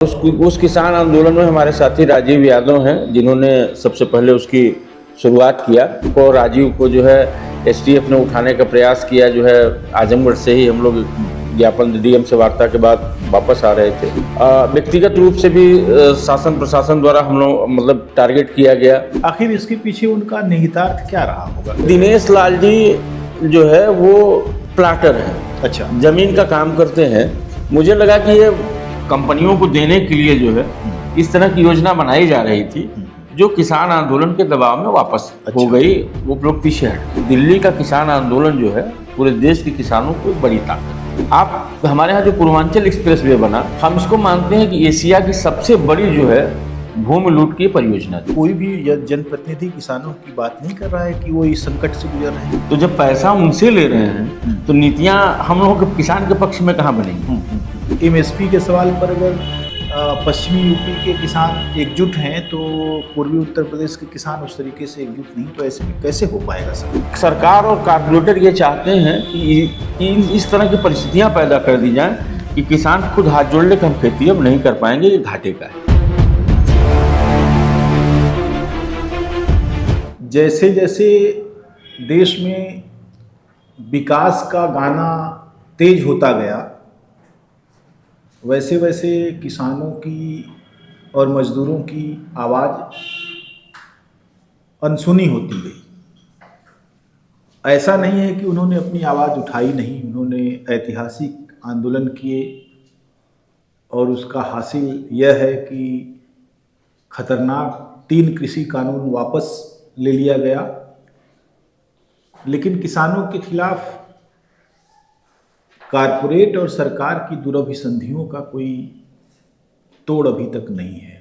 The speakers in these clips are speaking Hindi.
उस किसान आंदोलन में हमारे साथी राजीव यादव हैं, जिन्होंने सबसे पहले उसकी शुरुआत किया। और राजीव को जो है एसटीएफ ने उठाने का प्रयास किया। जो है आजमगढ़ से ही हम लोग ज्ञापन डीएम से वार्ता के बाद वापस आ रहे थे। व्यक्तिगत रूप से भी शासन प्रशासन द्वारा हम लोग मतलब टारगेट किया गया। आखिर इसके पीछे उनका निहितार्थ क्या रहा होगा? दिनेश लाल जी जो है वो प्लाटर है, अच्छा, जमीन का काम करते हैं। मुझे लगा कि ये कंपनियों को देने के लिए जो है इस तरह की योजना बनाई जा रही थी, जो किसान आंदोलन के दबाव में वापस हो गई। वो लोग पीछे हट। दिल्ली का किसान आंदोलन जो है पूरे देश के किसानों को बड़ी ताकत। आप हमारे यहाँ जो पूर्वांचल एक्सप्रेस वे बना, हम इसको मानते हैं कि एशिया की सबसे बड़ी जो है भूमि लूट की परियोजना थी। कोई भी जनप्रतिनिधि किसानों की बात नहीं कर रहा है कि वो इस संकट से गुजर रहे हैं। तो जब पैसा उनसे ले रहे हैं तो नीतियां हम लोगों के किसान के पक्ष में कहाँ बनेंगी? एमएसपी के सवाल पर अगर पश्चिमी यूपी के किसान एकजुट हैं तो पूर्वी उत्तर प्रदेश के किसान उस तरीके से एकजुट नहीं, तो ऐसे में कैसे हो पाएगा सब? सरकार और कारपोरेटर ये चाहते हैं कि इस तरह की परिस्थितियां पैदा कर दी जाएं कि किसान खुद हाथ जोड़ ले कि हम खेती अब नहीं कर पाएंगे, ये घाटे का है। जैसे जैसे देश में विकास का गाना तेज होता गया, वैसे वैसे किसानों की और मजदूरों की आवाज़ अनसुनी होती गई। ऐसा नहीं है कि उन्होंने अपनी आवाज़ उठाई नहीं, उन्होंने ऐतिहासिक आंदोलन किए और उसका हासिल यह है कि खतरनाक 3 कृषि कानून वापस ले लिया गया। लेकिन किसानों के खिलाफ कारपोरेट और सरकार की दुरभिसंधियों का कोई तोड़ अभी तक नहीं है।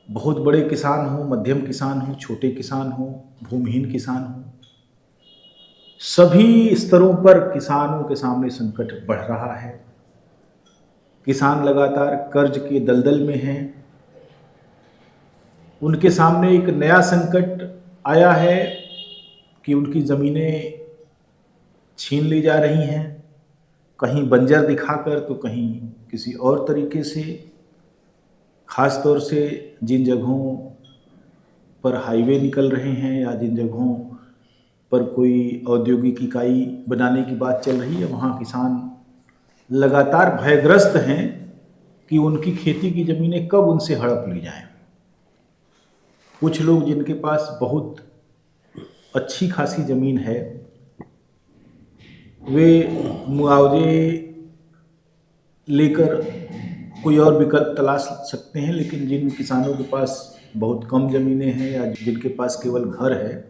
बहुत बड़े किसान हो, मध्यम किसान हो, छोटे किसान हो, भूमिहीन किसान हो, सभी स्तरों पर किसानों के सामने संकट बढ़ रहा है। किसान लगातार कर्ज के दलदल में हैं। उनके सामने एक नया संकट आया है कि उनकी ज़मीनें छीन ली जा रही हैं, कहीं बंजर दिखाकर तो कहीं किसी और तरीके से। ख़ास तौर से जिन जगहों पर हाईवे निकल रहे हैं या जिन जगहों पर कोई औद्योगिक इकाई बनाने की बात चल रही है, वहाँ किसान लगातार भयग्रस्त हैं कि उनकी खेती की ज़मीनें कब उनसे हड़प ली जाएं। कुछ लोग जिनके पास बहुत अच्छी खासी ज़मीन है, वे मुआवजे लेकर कोई और विकल्प तलाश सकते हैं। लेकिन जिन किसानों के पास बहुत कम ज़मीनें हैं या जिनके पास केवल घर है,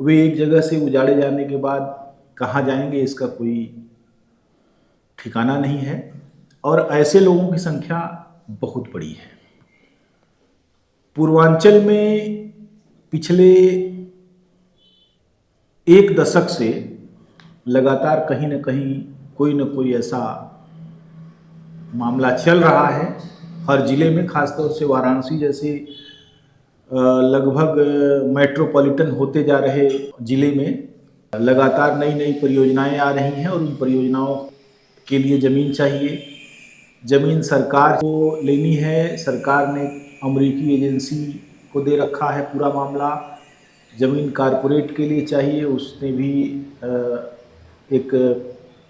वे एक जगह से उजाड़े जाने के बाद कहाँ जाएंगे, इसका कोई ठिकाना नहीं है। और ऐसे लोगों की संख्या बहुत बड़ी है। पूर्वांचल में पिछले 1 दशक से लगातार कहीं न कहीं कोई न कोई ऐसा मामला चल रहा है। हर ज़िले में, खासतौर से वाराणसी जैसे लगभग मेट्रोपॉलिटन होते जा रहे ज़िले में लगातार नई नई परियोजनाएं आ रही हैं और उन परियोजनाओं के लिए ज़मीन चाहिए। ज़मीन सरकार को लेनी है। सरकार ने अमेरिकी एजेंसी को दे रखा है पूरा मामला। ज़मीन कारपोरेट के लिए चाहिए, उसने भी एक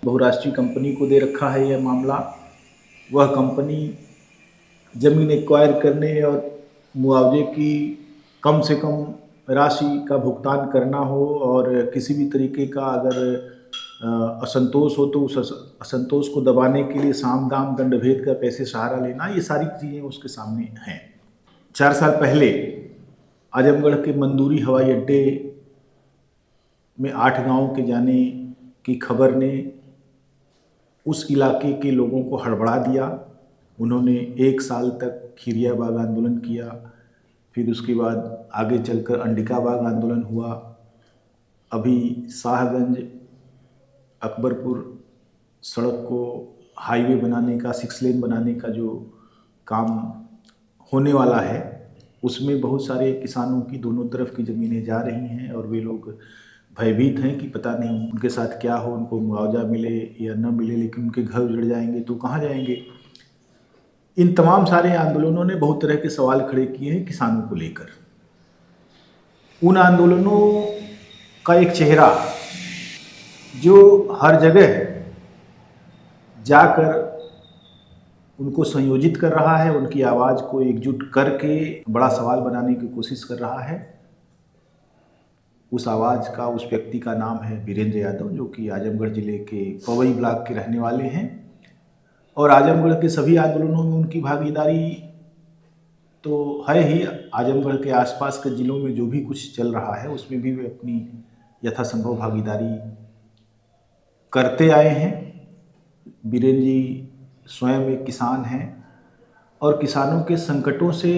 बहुराष्ट्रीय कंपनी को दे रखा है यह मामला। वह कंपनी ज़मीन एक्वायर करने और मुआवजे की कम से कम राशि का भुगतान करना हो और किसी भी तरीके का अगर असंतोष हो तो उस असंतोष को दबाने के लिए साम दाम दंड भेद का कैसे सहारा लेना, ये सारी चीज़ें उसके सामने हैं। 4 साल पहले आजमगढ़ के मंदूरी हवाई अड्डे में 8 गाँव के जाने की खबर ने उस इलाके के लोगों को हड़बड़ा दिया। उन्होंने 1 साल तक खिरिया बाग आंदोलन किया, फिर उसके बाद आगे चलकर अंडिका बाग आंदोलन हुआ। अभी शाहगंज अकबरपुर सड़क को हाईवे बनाने का, 6 लेन बनाने का जो काम होने वाला है, उसमें बहुत सारे किसानों की दोनों तरफ की ज़मीनें जा रही हैं और वे लोग भयभीत हैं कि पता नहीं उनके साथ क्या हो, उनको मुआवजा मिले या न मिले, लेकिन उनके घर उजड़ जाएंगे तो कहाँ जाएंगे। इन तमाम सारे आंदोलनों ने बहुत तरह के सवाल खड़े किए हैं किसानों को लेकर। उन आंदोलनों का एक चेहरा जो हर जगह जाकर उनको संयोजित कर रहा है, उनकी आवाज़ को एकजुट करके बड़ा सवाल बनाने की कोशिश कर रहा है, उस आवाज़ का, उस व्यक्ति का नाम है वीरेंद्र यादव, जो कि आजमगढ़ ज़िले के पवई ब्लॉक के रहने वाले हैं। और आजमगढ़ के सभी आंदोलनों में उनकी भागीदारी तो है ही। आजमगढ़ के आसपास के ज़िलों में जो भी कुछ चल रहा है उसमें भी वे अपनी यथासंभव भागीदारी करते आए हैं। बीरेन जी स्वयं एक किसान हैं और किसानों के संकटों से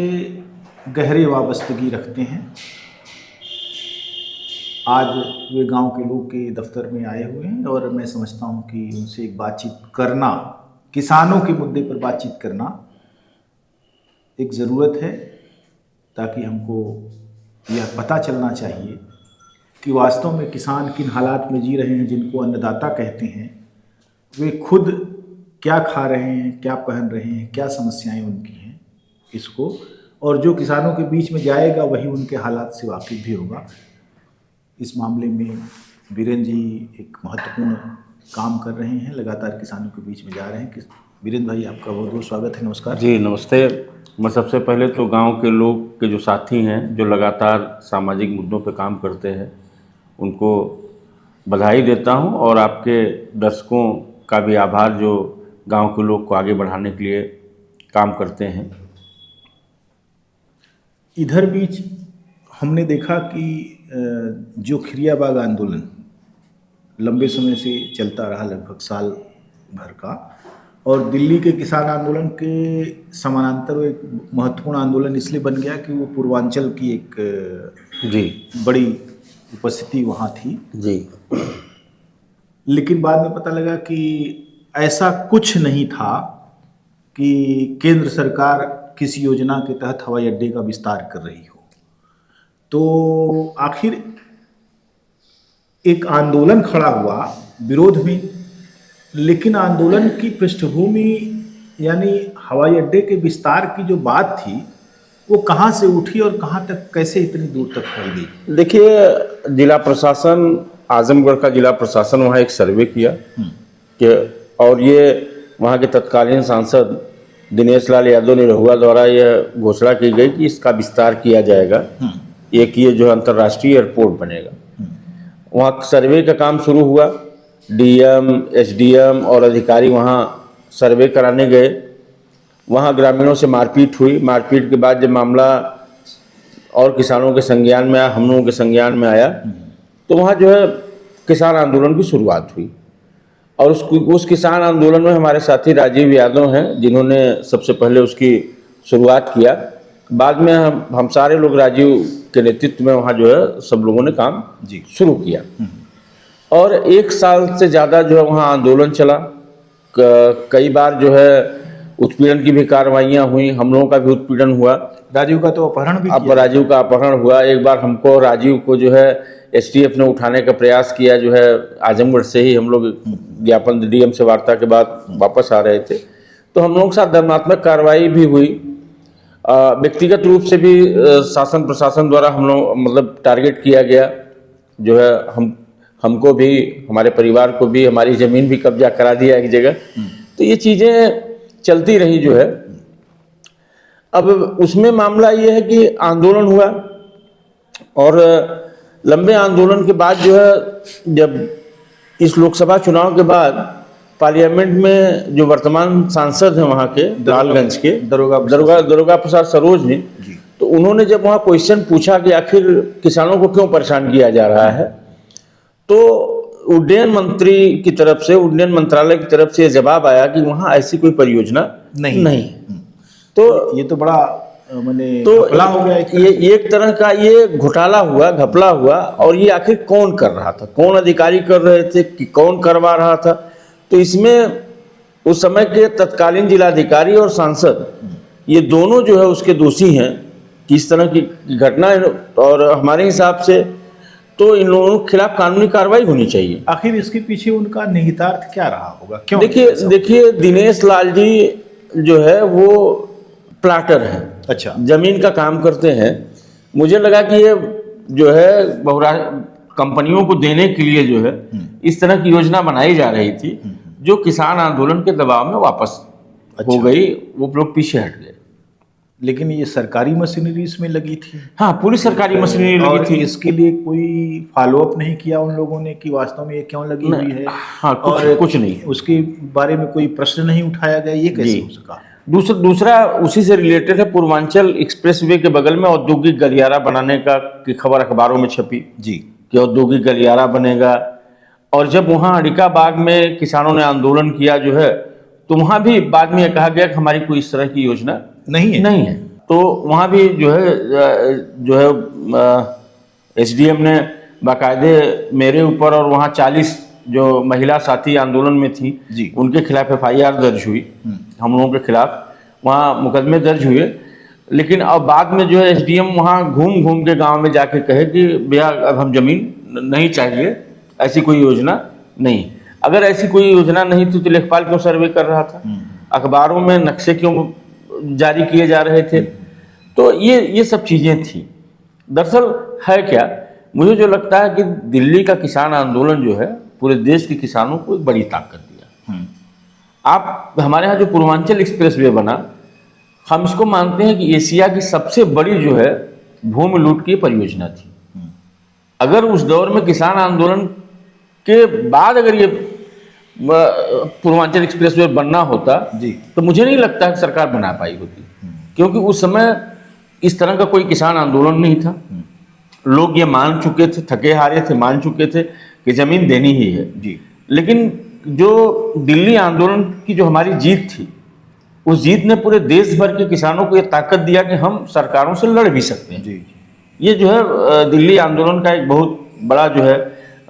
गहरे वाबस्तगी रखते हैं। आज वे गांव के लोग के दफ्तर में आए हुए हैं और मैं समझता हूं कि उनसे एक बातचीत करना, किसानों के मुद्दे पर बातचीत करना एक ज़रूरत है, ताकि हमको यह पता चलना चाहिए कि वास्तव में किसान किन हालात में जी रहे हैं, जिनको अन्नदाता कहते हैं। वे खुद क्या खा रहे हैं, क्या पहन रहे हैं, क्या समस्याएं उनकी हैं इसको, और जो किसानों के बीच में जाएगा वही उनके हालात से वाकिफ भी होगा। इस मामले में बीरेन जी एक महत्वपूर्ण काम कर रहे हैं, लगातार किसानों के बीच में जा रहे हैं। बीरेन भाई, आपका बहुत बहुत स्वागत है। नमस्कार जी, नमस्ते। मैं सबसे पहले तो गांव के लोग के जो साथी हैं, जो लगातार सामाजिक मुद्दों पर काम करते हैं, उनको बधाई देता हूं, और आपके दर्शकों का भी आभार जो गांव के लोग को आगे बढ़ाने के लिए काम करते हैं। इधर बीच हमने देखा कि जो खिरियाबाग आंदोलन लंबे समय से चलता रहा, लगभग साल भर का, और दिल्ली के किसान आंदोलन के समानांतर एक महत्वपूर्ण आंदोलन इसलिए बन गया कि वो पूर्वांचल की एक जी बड़ी उपस्थिति वहाँ थी जी। लेकिन बाद में पता लगा कि ऐसा कुछ नहीं था कि केंद्र सरकार किसी योजना के तहत हवाई अड्डे का विस्तार कर रही हो। तो आखिर एक आंदोलन खड़ा हुआ विरोध में, लेकिन आंदोलन की पृष्ठभूमि यानी हवाई अड्डे के विस्तार की जो बात थी वो कहाँ से उठी और कहाँ तक, कैसे इतनी दूर तक फैल गई? देखिए, जिला प्रशासन, आजमगढ़ का जिला प्रशासन वहाँ एक सर्वे किया कि, और ये वहाँ के तत्कालीन सांसद दिनेश लाल यादव निरहुआ द्वारा यह घोषणा की गई कि इसका विस्तार किया जाएगा, एक ये जो अंतर्राष्ट्रीय एयरपोर्ट बनेगा। वहाँ सर्वे का काम शुरू हुआ। डीएम, एसडीएम और अधिकारी वहाँ सर्वे कराने गए। वहाँ ग्रामीणों से मारपीट हुई। मारपीट के बाद जब मामला और किसानों के संज्ञान में आया, हम लोगों के संज्ञान में आया, तो वहाँ जो है किसान आंदोलन की शुरुआत हुई। और उस किसान आंदोलन में हमारे साथी राजीव यादव हैं, जिन्होंने सबसे पहले उसकी शुरुआत किया। बाद में हम सारे लोग राजीव के नेतृत्व में वहाँ जो है सब लोगों ने काम शुरू किया। और एक साल से ज़्यादा जो है वहाँ आंदोलन चला। कई बार जो है उत्पीड़न की भी कार्रवाइयाँ हुई, हम लोगों का भी उत्पीड़न हुआ। राजीव का तो अपहरण भी किया। राजीव का अपहरण हुआ। एक बार हमको, राजीव को जो है एसटीएफ ने उठाने का प्रयास किया, जो है आजमगढ़ से ही हम लोग ज्ञापन डीएम से वार्ता के बाद वापस आ रहे थे, तो हम लोगों के साथ दंडात्मक कार्रवाई भी हुई। व्यक्तिगत रूप से भी शासन प्रशासन द्वारा हम लोग मतलब टारगेट किया गया, जो है हमको भी, हमारे परिवार को भी, हमारी ज़मीन भी कब्जा करा दिया एक जगह। तो ये चीज़ें चलती रही जो है। अब उसमें मामला ये है कि आंदोलन हुआ, और लंबे आंदोलन के बाद जो है, जब इस लोकसभा चुनाव के बाद पार्लियामेंट में जो वर्तमान सांसद हैं वहाँ के लालगंज के दरोगा प्रसाद सरोज ने, तो उन्होंने जब वहाँ क्वेश्चन पूछा कि आखिर किसानों को क्यों परेशान किया जा रहा है, तो उड्डयन मंत्री की तरफ से, उड्डयन मंत्रालय की तरफ से जवाब आया कि वहाँ ऐसी कोई परियोजना नहीं। तो ये तो बड़ा मैंने तो घपला हो गया। ये एक तरह का ये घोटाला हुआ, घपला हुआ। और ये आखिर कौन कर रहा था, कौन अधिकारी कर रहे थे, कि कौन करवा रहा था? तो इसमें उस समय के तत्कालीन जिलाधिकारी और सांसद, ये दोनों जो है उसके दोषी हैं कि इस तरह की घटना। और हमारे हिसाब से तो इन लोगों के खिलाफ कानूनी कार्रवाई होनी चाहिए। आखिर इसके पीछे उनका निहितार्थ क्या रहा होगा? क्यों? देखिए दिनेश लाल जी जो है वो प्लाटर हैं, अच्छा। जमीन का काम करते हैं। मुझे लगा कि ये जो है कंपनियों को देने के लिए जो है इस तरह की योजना बनाई जा रही थी, जो किसान आंदोलन के दबाव में वापस हो गई, वो लोग पीछे हट गए। लेकिन ये सरकारी मशीनरी इसमें लगी थी। हाँ, पूरी सरकारी मशीनरी और लगी थी। इसके लिए कोई फॉलोअप नहीं किया उन लोगों ने कि वास्तव में ये क्यों लगी हुई है। हाँ, और कुछ नहीं, उसके बारे में कोई प्रश्न नहीं उठाया गया, ये कैसे हो सका। दूसरा उसी से रिलेटेड है, पूर्वांचल एक्सप्रेसवे के बगल में औद्योगिक गलियारा बनाने की खबर अखबारों में छपी जी कि औद्योगिक गलियारा बनेगा। और जब वहाँ अड़िका बाग में किसानों ने आंदोलन किया जो है, तो वहाँ भी बाद में कहा गया कि हमारी कोई इस तरह की योजना नहीं है। तो वहाँ भी जो है एसडीएम ने बाकायदे मेरे ऊपर और वहाँ 40 जो महिला साथी आंदोलन में थी जी, उनके खिलाफ एफआईआर दर्ज हुई, हम लोगों के खिलाफ वहाँ मुकदमे दर्ज हुए। लेकिन अब बाद में जो है एसडीएम वहाँ घूम घूम के गांव में जाके कहे कि भैया अब हम जमीन नहीं चाहिए, ऐसी कोई योजना नहीं। अगर ऐसी कोई योजना नहीं थी तो लेखपाल क्यों सर्वे कर रहा था, अखबारों में नक्शे क्यों जारी किए जा रहे थे। तो ये सब चीज़ें थी। दरअसल है क्या, मुझे जो लगता है कि दिल्ली का किसान आंदोलन जो है पूरे देश के किसानों को एक बड़ी ताकत दिया। आप हमारे यहाँ जो पूर्वांचल एक्सप्रेसवे बना, हम इसको मानते हैं कि एशिया की सबसे बड़ी जो है भूमि लूट की परियोजना थी। अगर उस दौर में किसान आंदोलन के बाद अगर ये पूर्वांचल एक्सप्रेसवे बनना होता जी, तो मुझे नहीं लगता कि सरकार बना पाई होती, क्योंकि उस समय इस तरह का कोई किसान आंदोलन नहीं था। लोग ये मान चुके थे, थके हारे थे, मान चुके थे कि जमीन देनी ही है जी। लेकिन जो दिल्ली आंदोलन की जो हमारी जीत थी, उस जीत ने पूरे देश भर के किसानों को ये ताकत दिया कि हम सरकारों से लड़ भी सकते हैं। जी, ये जो है दिल्ली आंदोलन का एक बहुत बड़ा जो है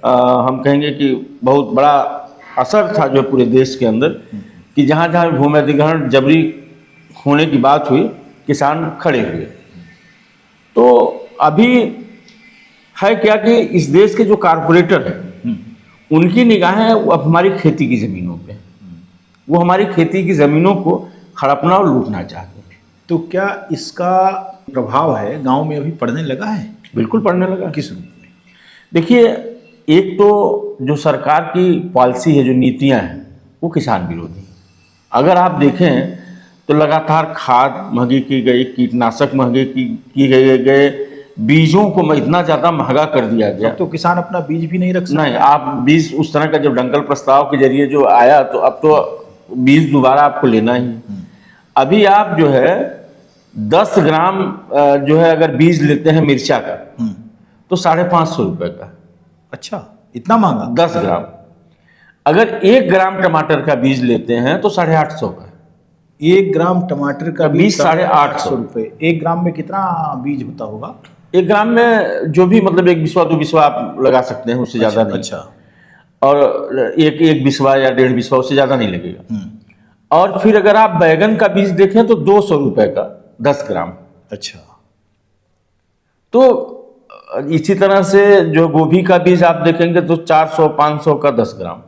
हम कहेंगे कि बहुत बड़ा असर था जो पूरे देश के अंदर, कि जहाँ जहाँ भूमि अधिग्रहण जबरी होने की बात हुई, किसान खड़े हुए। तो अभी है क्या कि इस देश के जो कारपोरेटर हैं उनकी निगाहें अब हमारी खेती की ज़मीनों पे, वो हमारी खेती की ज़मीनों को हड़पना और लूटना चाहते हैं। तो क्या इसका प्रभाव है गांव में अभी पड़ने लगा है? बिल्कुल पड़ने लगा। किस रूप में? देखिए, एक तो जो सरकार की पॉलिसी है, जो नीतियां हैं, वो किसान विरोधी हैं। अगर आप देखें तो लगातार खाद महंगी की गई, कीटनाशक महंगे की गए, बीजों को इतना ज़्यादा महंगा कर दिया गया। अब तो किसान अपना बीज भी नहीं रख सकते। नहीं, आप बीज उस तरह का जब दंगल प्रस्ताव के जरिए जो आया, तो अब तो बीज दोबारा आपको लेना ही। अभी आप जो है 10 ग्राम जो है अगर बीज लेते हैं मिर्चा का, तो 550 रुपये का। अच्छा, इतना महंगा? 10 ग्राम। अगर 1 ग्राम टमाटर का बीज लेते हैं तो 850 का। 1 ग्राम टमाटर का बीज 850 रुपये। 1 ग्राम में कितना बीज होता होगा? 1 ग्राम में जो भी मतलब 1 बिस्वा 2 बिस्वा आप लगा सकते हैं, उससे ज़्यादा नहीं। अच्छा। और एक बिस्वा या 1.5 बिस्वा, उससे ज़्यादा नहीं लगेगा। और फिर अगर आप बैगन का बीज देखें तो 200 रुपये का 10 ग्राम। अच्छा। तो इसी तरह से जो गोभी का बीज आप देखेंगे तो 400-500 का 10 ग्राम।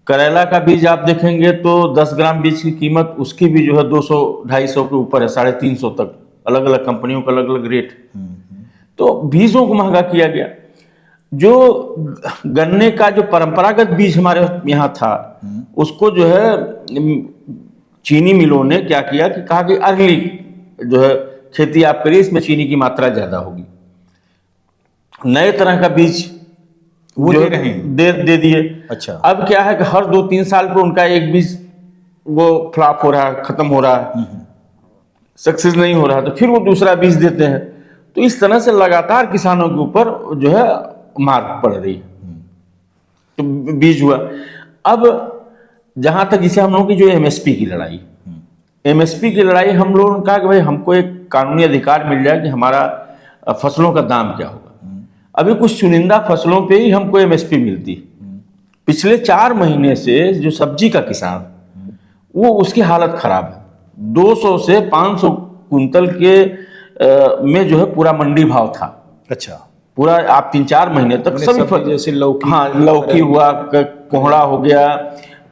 करेला का बीज आप देखेंगे तो 10 ग्राम बीज की कीमत उसकी भी जो है 200-250 के ऊपर है, 350 तक। अलग अलग कंपनियों का अलग अलग रेट। तो बीजों को महंगा किया गया। जो गन्ने का जो परंपरागत बीज हमारे यहाँ था, उसको जो है चीनी मिलों ने क्या किया कि कहा कि अर्ली जो है खेती आप करिए, इसमें चीनी की मात्रा ज्यादा होगी। नए तरह का बीज वो दे रहे हैं, दे दिए। अच्छा। अब क्या है कि हर 2-3 साल पर उनका एक बीज वो फ्लॉप हो रहा है, खत्म हो रहा है, सक्सेस नहीं हो रहा, तो फिर वो दूसरा बीज देते हैं। तो इस तरह से लगातार किसानों के ऊपर जो है मार पड़ रही है। तो बीज हुआ। अब जहां तक जिसे हम लोगों की जो एमएसपी की लड़ाई, एमएसपी की लड़ाई, हम लोगों ने कहा कि भाई हमको एक कानूनी अधिकार मिल जाए कि हमारा फसलों का दाम क्या होगा। अभी कुछ चुनिंदा फसलों पे ही हमको एमएसपी मिलती। पिछले 4 महीने से जो सब्जी का किसान, वो उसकी हालत खराब है। 200 से 500 कुंतल के में जो है पूरा मंडी भाव था। अच्छा। पूरा आप 3-4 महीने तक सभी जैसे लौकी, हाँ, लौकी हुआ, कोहड़ा हो गया,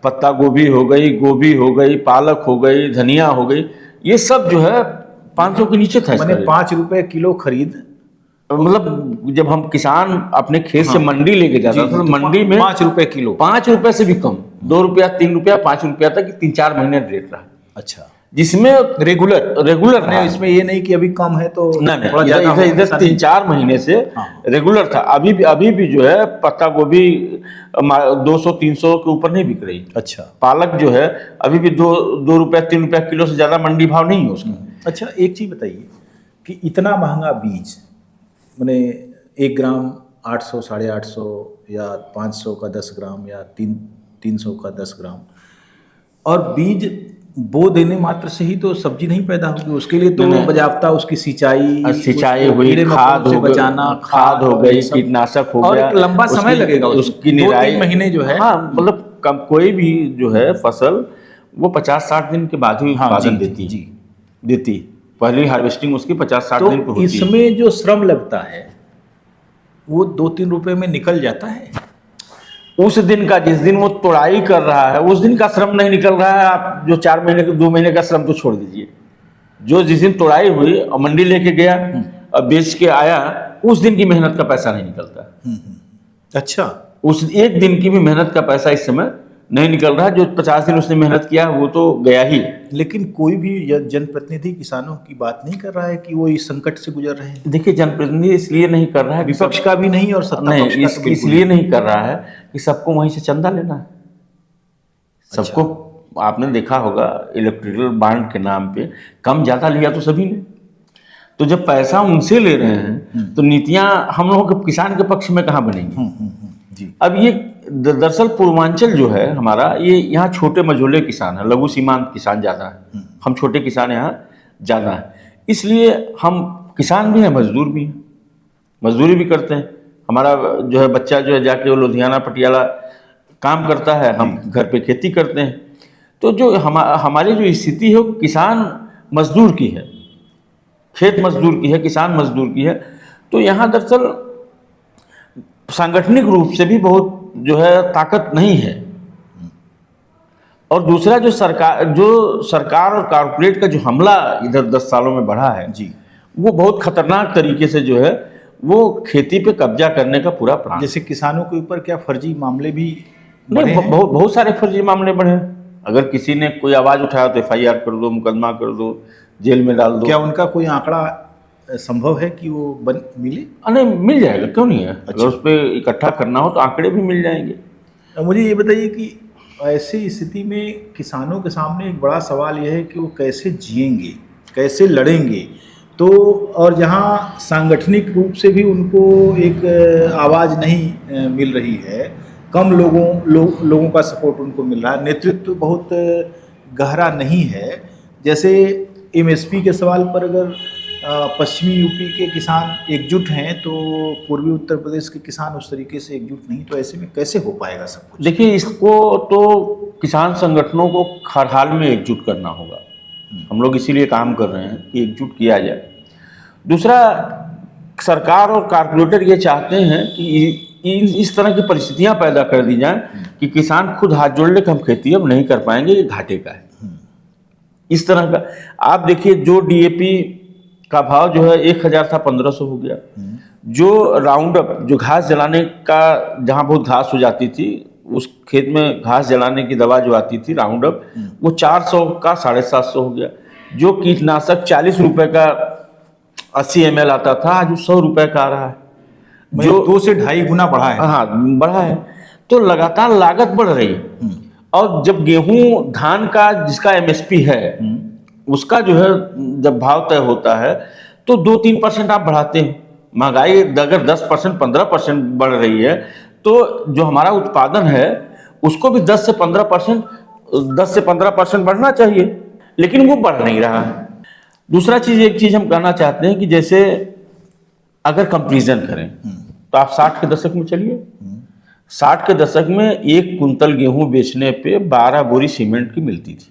पत्ता गोभी हो गई, पालक हो गई, धनिया हो गई, ये सब जो है 500 के नीचे था इसका मैंने रेट। 5 रुपए किलो खरीद, मतलब जब हम किसान अपने खेत से हाँ, मंडी लेके जाता था तो मंडी में 5 रुपए किलो। 5 रुपए से भी कम, 2 रुपया, 3 रुपया, 5 रुपया तक 3-4 महीने रेट रहा, अच्छा, जिसमें रेगुलर नहीं, इसमें ये नहीं कि अभी कम है तो नहीं, थोड़ा ज्यादा इधर इधर 3-4 महीने से हाँ। रेगुलर था। अभी भी जो है पत्ता गोभी 200-300 के ऊपर नहीं बिक रही। अच्छा पालक जो है अभी भी 2 रुपया 3 रुपया किलो से ज्यादा मंडी भाव नहीं है उसका। अच्छा, एक चीज बताइए कि इतना महंगा बीज, मैंने 1 ग्राम 800, 850 या 500 का 10 ग्राम या 300 का 10 ग्राम, और बीज बो देने मात्र से ही तो सब्जी नहीं पैदा होगी, उसके लिए तो बजावता उसकी सिंचाई हुई, खाद से हो बचाना, खाद हो गई, कीटनाशक हो और गया, एक लंबा समय लगेगा उसकी निराई, 2-3 महीने जो है। हाँ, मतलब कोई भी जो है फसल वो 50-60 दिन के बाद ही उत्पादन देती। पहली हार्वेस्टिंग उसकी 50-60 दिन पर होती है। इसमें जो श्रम लगता है वो 2-3 रुपए में निकल जाता है। उस दिन का, जिस दिन वो तोड़ाई कर रहा है, उस दिन का श्रम नहीं निकल रहा है। आप जो 4 महीने 2 महीने का श्रम तो छोड़ दीजिए, जो जिस दिन तोड़ाई हुई और मंडी लेके गया और बेच के आया, उस दिन की मेहनत का पैसा नहीं निकलता। अच्छा, उस एक दिन की भी मेहनत का पैसा इस समय नहीं निकल रहा। जो 50 दिन उसने मेहनत किया वो तो गया ही। लेकिन कोई भी जनप्रतिनिधि किसानों की बात नहीं कर रहा है कि वो इस संकट से गुजर रहे हैं। देखिए, जनप्रतिनिधि इसलिए नहीं कर रहा है, विपक्ष का भी नहीं और सत्ता नहीं, पक्ष का तो बिल्कुल इसलिए नहीं कर रहा है कि सबको वहीं से चंदा लेना है। अच्छा। सबको, आपने देखा होगा इलेक्ट्रिकल बॉन्ड के नाम पे कम ज्यादा लिया तो सभी ने, तो जब पैसा उनसे ले रहे हैं तो नीतियां हम लोगों के किसान के पक्ष में कहाँ बनेंगी? जी। अब ये दरअसल पूर्वांचल जो है हमारा, ये यहाँ छोटे मझोले किसान है, लघु सीमांत किसान ज़्यादा है। हम छोटे किसान यहाँ ज़्यादा है, इसलिए हम किसान भी हैं, मजदूर भी हैं, मजदूरी भी करते हैं। हमारा जो है बच्चा जो है जाके वो लुधियाना पटियाला काम करता है, हम घर पे खेती करते हैं। तो जो हमारी जो स्थिति है वो किसान मजदूर की है, खेत मजदूर की है, किसान मजदूर की है। तो यहाँ दरअसल सांगठनिक रूप से भी बहुत जो है ताकत नहीं है। और दूसरा जो सरकार और कॉर्पोरेट का जो हमला इधर 10 सालों में बढ़ा है जी, वो बहुत खतरनाक तरीके से जो है वो खेती पे कब्जा करने का पूरा प्लान। जैसे किसानों के ऊपर क्या फर्जी मामले भी नहीं, बहुत सारे फर्जी मामले बढ़े हैं। अगर किसी ने कोई आवाज उठाया तो FIR कर दो, मुकदमा कर दो, जेल में डाल दो। क्या उनका कोई आंकड़ा संभव है कि वो मिले? नहीं, मिल जाएगा, क्यों नहीं है। अच्छा। अगर उस पर इकट्ठा करना हो तो आंकड़े भी मिल जाएंगे। मुझे ये बताइए कि ऐसी स्थिति में किसानों के सामने एक बड़ा सवाल यह है कि वो कैसे जिएंगे, कैसे लड़ेंगे। तो और जहाँ सांगठनिक रूप से भी उनको एक आवाज़ नहीं मिल रही है, कम लोगों का सपोर्ट उनको मिल रहा है, नेतृत्व बहुत गहरा नहीं है। जैसे MSP के सवाल पर अगर पश्चिमी यूपी के किसान एकजुट हैं तो पूर्वी उत्तर प्रदेश के किसान उस तरीके से एकजुट नहीं, तो ऐसे में कैसे हो पाएगा सब कुछ? देखिए, इसको तो किसान संगठनों को हर हाल में एकजुट करना होगा। हम लोग इसीलिए काम कर रहे हैं कि एकजुट किया जाए। दूसरा, सरकार और कॉर्पोरेटर ये चाहते हैं कि इस तरह की परिस्थितियां पैदा कर दी जाएं कि किसान खुद हाथ जोड़ ले कि हम खेती अब नहीं कर पाएंगे, ये घाटे का है। इस तरह का आप देखिए, जो DAP का भाव जो है 1000 था, 1500 हो गया। जो राउंड अप, जो घास जलाने का, जहाँ बहुत घास हो जाती थी उस खेत में घास जलाने की दवा जो आती थी राउंड अप, वो 400 का 750 हो गया। जो कीटनाशक 40 रुपए का 80 ml आता था, आज वो 100 रुपए का आ रहा है, जो 2 से 2.5 गुना बढ़ा है। हाँ, बढ़ा है। तो लगातार लागत बढ़ रही है। और जब गेहूं, धान का जिसका MSP है, उसका जो है जब भाव तय होता है तो 2-3% आप बढ़ाते हैं। महंगाई अगर 10%, 15% बढ़ रही है तो जो हमारा उत्पादन है उसको भी 10 से 15% बढ़ना चाहिए, लेकिन वो बढ़ नहीं रहा है। दूसरा चीज, एक चीज हम कहना चाहते हैं कि जैसे अगर कंपैरिजन करें तो आप 60 के दशक में चलिए। 60 के दशक में 1 कुंतल गेहूं बेचने पे 12 बोरी सीमेंट की मिलती थी।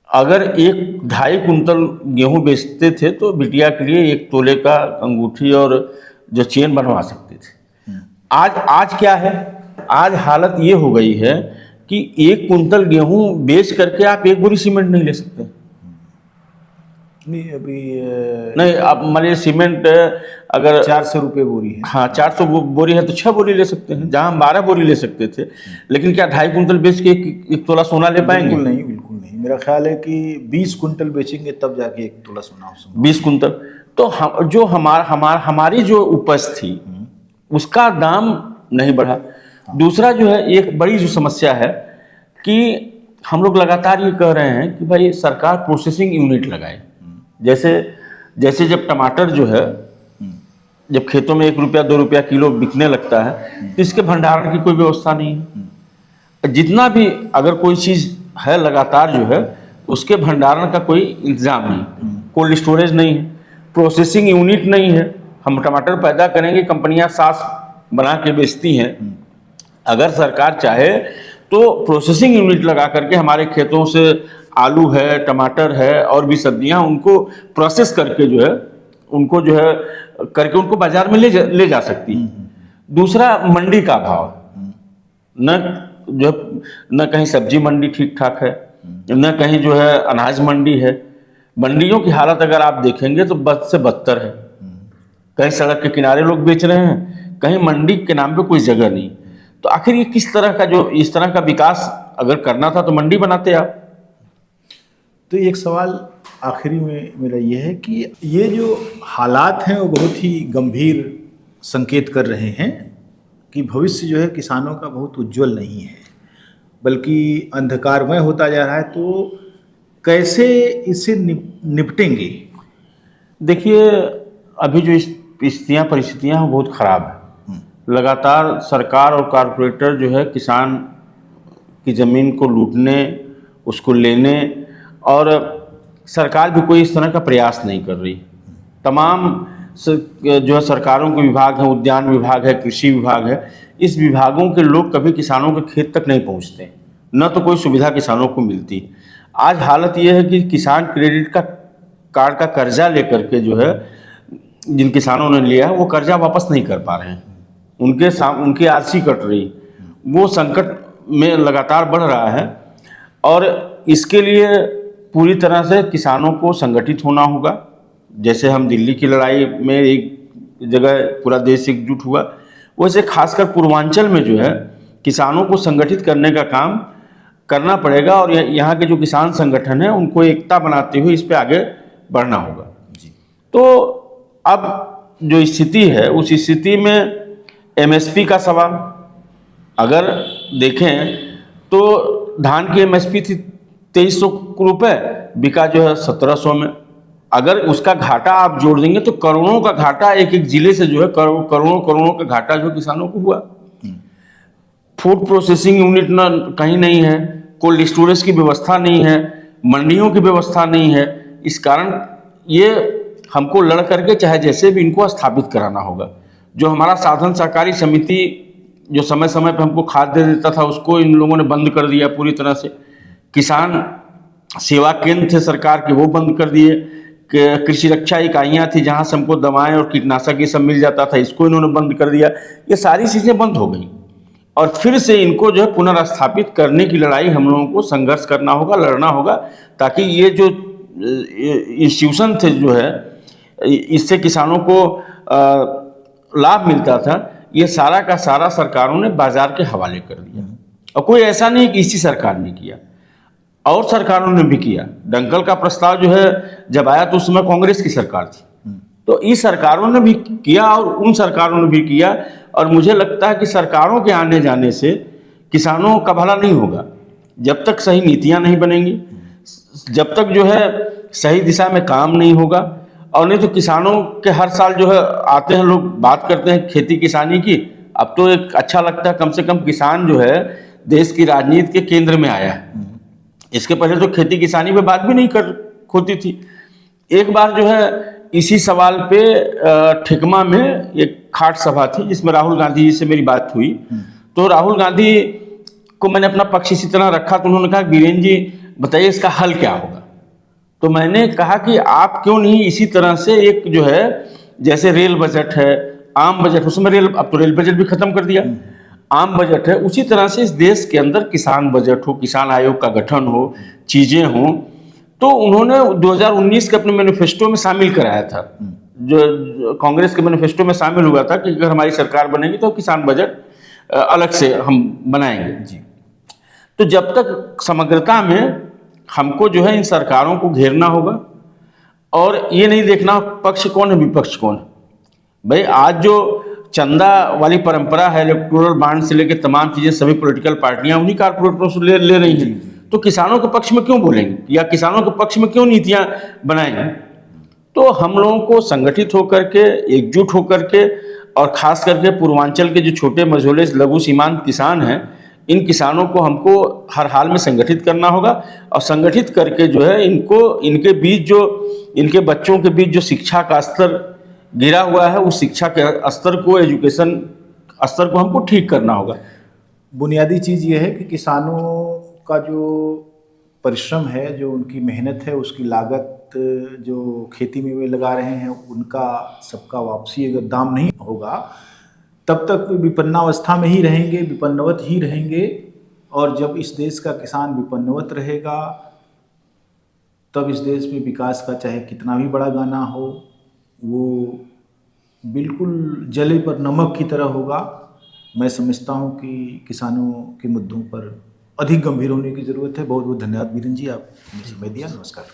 अगर 1-2.5 कुंतल गेहूं बेचते थे तो बिटिया के लिए 1 तोले का अंगूठी और जो चेन बनवा सकते थे। आज क्या है? आज हालत ये हो गई है कि 1 कुंतल गेहूं बेच करके आप 1 बोरी सीमेंट नहीं ले सकते। नहीं अभी नहीं, आप मान लीजिए सीमेंट अगर 400 रुपये बोरी है। हाँ 400 बोरी है तो 6 बोरी ले सकते हैं, जहां हम 12 बोरी ले सकते थे। लेकिन क्या 2.5 कुंतल बेच के एक तोला सोना ले पाएंगे? बिल्कुल नहीं, बिल्कुल नहीं। मेरा ख्याल है कि 20 कुंटल बेचेंगे तब जाके 1 तोला सोना हो सकता है। 20 कुंतल तो हम जो हमारी जो उपज थी उसका दाम नहीं बढ़ा। दूसरा जो है एक बड़ी जो समस्या है कि हम लोग लगातार ये कह रहे हैं कि भाई सरकार प्रोसेसिंग यूनिट लगाए। जैसे जब टमाटर जो है जब खेतों में 1 रुपया 2 रुपया किलो बिकने लगता है तो इसके भंडारण की कोई व्यवस्था नहीं है। जितना भी अगर कोई चीज़ है लगातार जो है उसके भंडारण का कोई इंतजाम नहीं, कोल्ड स्टोरेज नहीं है, प्रोसेसिंग यूनिट नहीं है। हम टमाटर पैदा करेंगे, कंपनियां सास बना के बेचती हैं। अगर सरकार चाहे तो प्रोसेसिंग यूनिट लगा करके हमारे खेतों से आलू है, टमाटर है और भी सब्जियां उनको प्रोसेस करके जो है उनको बाजार में ले जा सकती है। दूसरा मंडी का भाव, न कहीं सब्जी मंडी ठीक ठाक है, न कहीं जो है अनाज मंडी है। मंडियों की हालत अगर आप देखेंगे तो बद से बदतर है। कहीं सड़क के किनारे लोग बेच रहे हैं, कहीं मंडी के नाम पे कोई जगह नहीं। तो आखिर ये किस तरह का, जो इस तरह का विकास अगर करना था तो मंडी बनाते आप। तो एक सवाल आखिरी में मेरा ये है कि ये जो हालात हैं वो बहुत ही गंभीर संकेत कर रहे हैं कि भविष्य जो है किसानों का बहुत उज्जवल नहीं है, बल्कि अंधकारमय होता जा रहा है। तो कैसे इससे निपटेंगे? देखिए अभी जो परिस्थितियां हैं बहुत ख़राब है। लगातार सरकार और कॉरपोरेटर जो है किसान की ज़मीन को लूटने, उसको लेने, और सरकार भी कोई इस तरह का प्रयास नहीं कर रही। तमाम जो है सरकारों के विभाग हैं, उद्यान विभाग है, कृषि विभाग है, इस विभागों के लोग कभी किसानों के खेत तक नहीं पहुंचते, न तो कोई सुविधा किसानों को मिलती। आज हालत ये है कि किसान क्रेडिट कार्ड का कर्जा लेकर के जो है जिन किसानों ने लिया है वो कर्जा वापस नहीं कर पा रहे हैं, उनकी आरसी कट रही, वो संकट में लगातार बढ़ रहा है। और इसके लिए पूरी तरह से किसानों को संगठित होना होगा। जैसे हम दिल्ली की लड़ाई में एक जगह पूरा देश एकजुट हुआ, वैसे खासकर पूर्वांचल में जो है किसानों को संगठित करने का काम करना पड़ेगा। और यहाँ के जो किसान संगठन हैं उनको एकता बनाते हुए इस पे आगे बढ़ना होगा जी। तो अब जो स्थिति है उस स्थिति में एमएसपी का सवाल अगर देखें तो धान की एमएसपी थी 2300 रुपये, बिका जो है 1700 में। अगर उसका घाटा आप जोड़ देंगे तो करोड़ों का घाटा एक एक जिले से जो है करोड़ों का घाटा जो किसानों को हुआ। फूड प्रोसेसिंग यूनिट ना कहीं नहीं है, कोल्ड स्टोरेज की व्यवस्था नहीं है, मंडियों की व्यवस्था नहीं है। इस कारण ये हमको लड़ करके चाहे जैसे भी इनको स्थापित कराना होगा। जो हमारा साधन सहकारी समिति जो समय समय पर हमको खाद दे देता था उसको इन लोगों ने बंद कर दिया पूरी तरह से। किसान सेवा केंद्र थे सरकार के, वो बंद कर दिए। कृषि रक्षा इकाइयाँ थी जहाँ से हमको दवाएं और कीटनाशक ये सब मिल जाता था, इसको इन्होंने बंद कर दिया। ये सारी चीज़ें बंद हो गई और फिर से इनको जो है पुनर्स्थापित करने की लड़ाई हम लोगों को संघर्ष करना होगा, लड़ना होगा, ताकि ये जो इंस्टीट्यूशन थे जो है इससे किसानों को लाभ मिलता था, ये सारा का सारा सरकारों ने बाजार के हवाले कर दिया। और कोई ऐसा नहीं कि इसी सरकार ने किया, और सरकारों ने भी किया। दंगल का प्रस्ताव जो है जब आया तो उस समय कांग्रेस की सरकार थी, तो इस सरकारों ने भी किया और उन सरकारों ने भी किया। और मुझे लगता है कि सरकारों के आने जाने से किसानों का भला नहीं होगा जब तक सही नीतियां नहीं बनेंगी, जब तक जो है सही दिशा में काम नहीं होगा। और नहीं तो किसानों के हर साल जो है आते हैं लोग, बात करते हैं खेती किसानी की। अब तो एक अच्छा लगता है कम से कम किसान जो है देश की राजनीति के केंद्र में आया है। इसके पहले तो खेती किसानी पे बात भी नहीं होती थी। एक बार जो है इसी सवाल पे ठिकमा में एक खाट सभा थी जिसमें राहुल गांधी जी से मेरी बात हुई। तो राहुल गांधी को मैंने अपना पक्ष इसी तरह रखा तो उन्होंने कहा वीरेंद्र जी बताइए इसका हल क्या होगा। तो मैंने कहा कि आप क्यों नहीं इसी तरह से एक जो है जैसे रेल बजट है, आम बजट, उसमें अब तो रेल बजट भी खत्म कर दिया। आम बजट है, उसी तरह से इस देश के अंदर किसान बजट हो, किसान आयोग का गठन हो, चीज़ें हों। तो उन्होंने 2019 के अपने मैनिफेस्टो में शामिल कराया था, जो कांग्रेस के मैनिफेस्टो में शामिल हुआ था कि अगर हमारी सरकार बनेगी तो किसान बजट अलग से हम बनाएंगे जी। तो जब तक समग्रता में हमको जो है इन सरकारों को घेरना होगा और ये नहीं देखना पक्ष कौन है विपक्ष कौन है। भाई आज जो चंदा वाली परंपरा है, इलेक्टोरल बॉन्ड से लेकर तमाम चीजें सभी पॉलिटिकल पार्टियां उन्हीं कारपोरेटरों से ले रही हैं, तो किसानों के पक्ष में क्यों बोलेंगे या किसानों के पक्ष में क्यों नीतियां बनाएंगे। तो हम लोगों को संगठित होकर के, एकजुट होकर के, और खास करके पूर्वांचल के जो छोटे मझोले लघु सीमांत किसान हैं, इन किसानों को हमको हर हाल में संगठित करना होगा और संगठित करके जो है इनके बीच जो इनके बच्चों के बीच जो शिक्षा का स्तर गिरा हुआ है, उस शिक्षा के स्तर को, एजुकेशन स्तर को हमको ठीक करना होगा। बुनियादी चीज़ ये है कि किसानों का जो परिश्रम है, जो उनकी मेहनत है, उसकी लागत जो खेती में वे लगा रहे हैं, उनका सबका वापसी अगर दाम नहीं होगा तब तक विपन्नावस्था में ही रहेंगे, विपन्नवत ही रहेंगे। और जब इस देश का किसान विपन्नवत रहेगा तब इस देश में विकास का चाहे कितना भी बड़ा गाना हो, वो बिल्कुल जले पर नमक की तरह होगा। मैं समझता हूँ कि किसानों के मुद्दों पर अधिक गंभीर होने की ज़रूरत है। बहुत बहुत धन्यवाद बीरेन जी, आप मुझे समय दिया। नमस्कार।